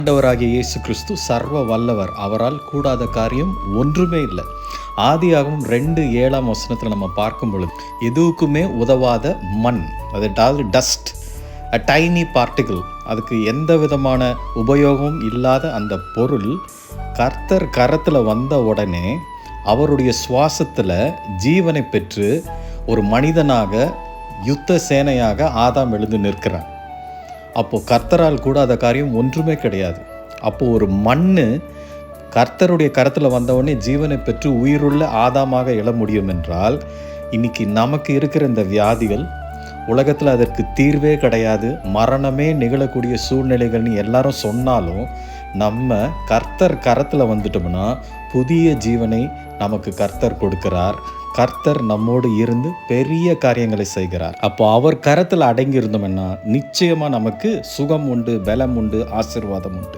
ஆண்டவராகிய இயேசு கிறிஸ்து சர்வ வல்லவர். அவரால் கூடாத காரியம் ஒன்றுமே இல்லை. ஆதியாகமம் 2:7 நம்ம பார்க்கும் பொழுது எதுவுக்குமே உதவாத மண், அதாவது டஸ்ட், அ டைனி பார்ட்டிகிள், அதுக்கு எந்த விதமான உபயோகமும் இல்லாத அந்த பொருள் கர்த்தர் கரத்தில் வந்த உடனே அவருடைய சுவாசத்தில் ஜீவனை பெற்று ஒரு மனிதனாக யுத்த சேனையாக ஆதாம் எழுந்து நிற்கிறான். அப்போது கர்த்தரால் கூடாத காரியம் ஒன்றுமே கிடையாது. அப்போது ஒரு மண் கர்த்தருடைய கரத்தில் வந்தவுடனே ஜீவனை பெற்று உயிருள்ள ஆதாமாக எழ முடியும் என்றால், இன்னைக்கு நமக்கு இருக்கிற இந்த வியாதிகள், உலகத்தில் அதற்கு தீர்வே கிடையாது, மரணமே நிகழக்கூடிய சூழ்நிலைகள்னு எல்லாரும் சொன்னாலும், நம்ம கர்த்தர் கரத்தில் வந்துட்டோம்னா புதிய ஜீவனை நமக்கு கர்த்தர் கொடுக்கிறார். கர்த்தர் நம்மோடு இருந்து பெரிய காரியங்களை செய்கிறார். அப்போ அவர் கரத்தில் அடங்கி இருந்தோம்னா நிச்சயமாக நமக்கு சுகம் உண்டு, பலம் உண்டு, ஆசீர்வாதம் உண்டு.